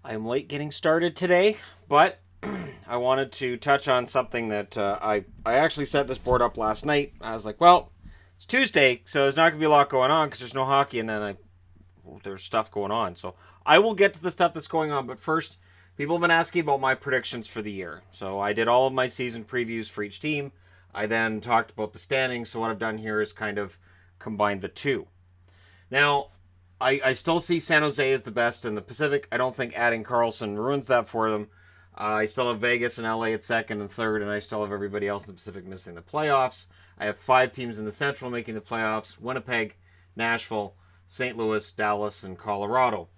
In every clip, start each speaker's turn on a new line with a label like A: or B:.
A: I'm late getting started today, but I wanted to touch on something that I actually set this board up last night. I was like, well, it's Tuesday, so there's not going to be a lot going on because there's no hockey, and then there's stuff going on. So I will get to the stuff that's going on, but first, people have been asking about my predictions for the year. So I did all of my season previews for each team. I then talked about the standings. So what I've done here is kind of combined the two. Now, I still see San Jose as the best in the Pacific. I don't think adding Carlson ruins that for them. I still have Vegas and LA at second and third, and I still have everybody else in the Pacific missing the playoffs. I have 5 teams in the Central making the playoffs: Winnipeg, Nashville, St. Louis, Dallas, and Colorado.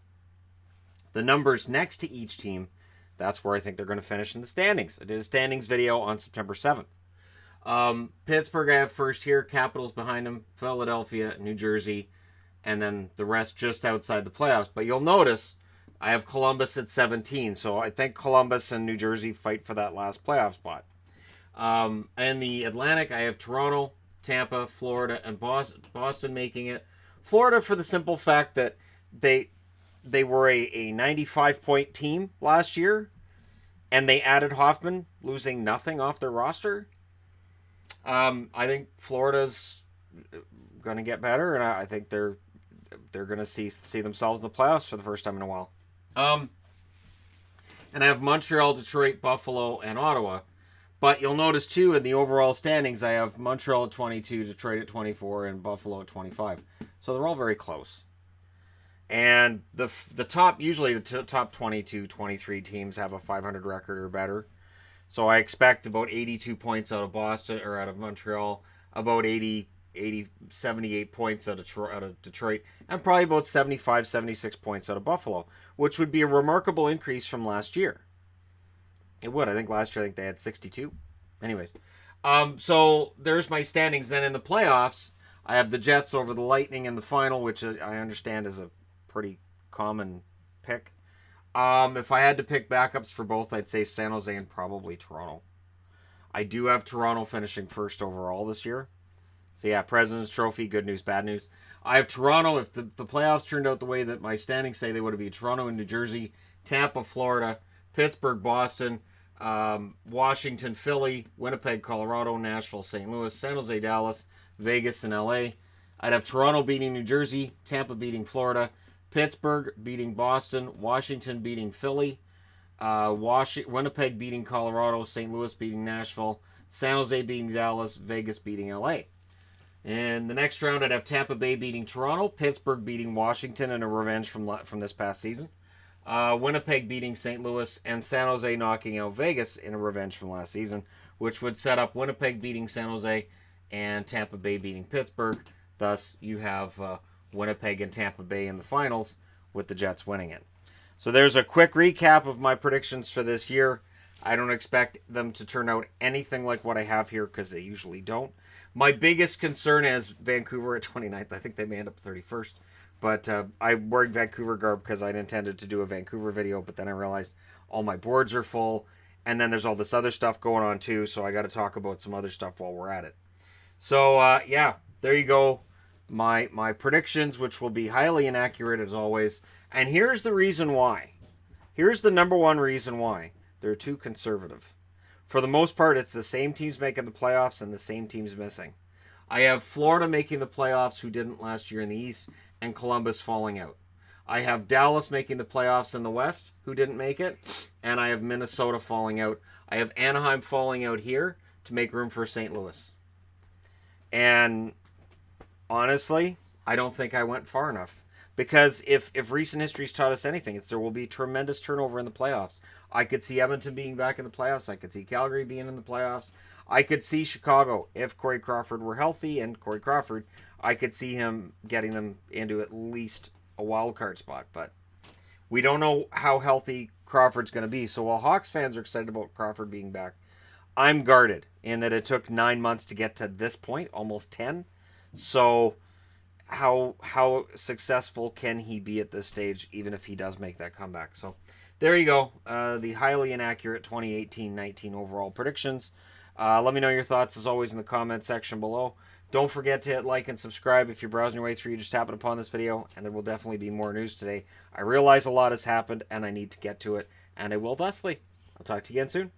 A: The numbers next to each team, that's where I think they're going to finish in the standings. I did a standings video on September 7th. Pittsburgh I have first here, Capitals behind them, Philadelphia, New Jersey, and then the rest just outside the playoffs. But you'll notice I have Columbus at 17, so I think Columbus and New Jersey fight for that last playoff spot. And the Atlantic, I have Toronto, Tampa, Florida, and Boston making it. Florida for the simple fact that they were a 95-point team last year, and they added Hoffman, losing nothing off their roster. I think Florida's going to get better, and I think they're going to see themselves in the playoffs for the first time in a while. And I have Montreal, Detroit, Buffalo, and Ottawa. But you'll notice, too, in the overall standings, I have Montreal at 22, Detroit at 24, and Buffalo at 25. So they're all very close. And the top, usually the top 22, 23 teams have a 500 record or better. So I expect about 82 points out of Boston, or out of Montreal, about 78 points out of Detroit, and probably about 75, 76 points out of Buffalo, which would be a remarkable increase from last year. It would. I think last year they had 62. Anyways, so there's my standings. Then in the playoffs, I have the Jets over the Lightning in the final, which I understand is a pretty common pick. If I had to pick backups for both, I'd say San Jose and probably Toronto. I do have Toronto finishing first overall this year. So yeah, President's Trophy, good news, bad news. I have Toronto. If the playoffs turned out the way that my standings say they would be, Toronto and New Jersey, Tampa, Florida, Pittsburgh, Boston, Washington, Philly, Winnipeg, Colorado, Nashville, St. Louis, San Jose, Dallas, Vegas, and LA. I'd have Toronto beating New Jersey, Tampa beating Florida, Pittsburgh beating Boston, Washington beating Philly, Winnipeg beating Colorado, St. Louis beating Nashville, San Jose beating Dallas, Vegas beating LA. In the next round, I'd have Tampa Bay beating Toronto, Pittsburgh beating Washington in a revenge from this past season, Winnipeg beating St. Louis, and San Jose knocking out Vegas in a revenge from last season, which would set up Winnipeg beating San Jose and Tampa Bay beating Pittsburgh. Thus, you have Winnipeg and Tampa Bay in the finals, with the Jets winning it. So there's a quick recap of my predictions for this year. I don't expect them to turn out anything like what I have here, because they usually don't. My biggest concern is Vancouver at 29th. I think they may end up 31st. But I'm wearing Vancouver garb because I'd intended to do a Vancouver video, but then I realized all my boards are full. And then there's all this other stuff going on too, so I got to talk about some other stuff while we're at it. So, yeah, there you go. My predictions, which will be highly inaccurate as always. And here's the reason why. Here's the number one reason why. They're too conservative. For the most part, it's the same teams making the playoffs and the same teams missing. I have Florida making the playoffs, who didn't last year in the East, and Columbus falling out. I have Dallas making the playoffs in the West, who didn't make it, and I have Minnesota falling out. I have Anaheim falling out here to make room for St. Louis. And honestly, I don't think I went far enough. Because if recent history's taught us anything, it's there will be tremendous turnover in the playoffs. I could see Edmonton being back in the playoffs. I could see Calgary being in the playoffs. I could see Chicago, if Corey Crawford were healthy, and Corey Crawford, I could see him getting them into at least a wild card spot. But we don't know how healthy Crawford's going to be. So while Hawks fans are excited about Crawford being back, I'm guarded in that it took 9 months to get to this point, almost 10. So how successful can he be at this stage, even if he does make that comeback? So there you go. The highly inaccurate 2018-19 overall predictions. Let me know your thoughts, as always, in the comment section below. Don't forget to hit like and subscribe if you're browsing your way through. You just happened upon this video, and there will definitely be more news today. I realize a lot has happened, and I need to get to it, and I will thusly. I'll talk to you again soon.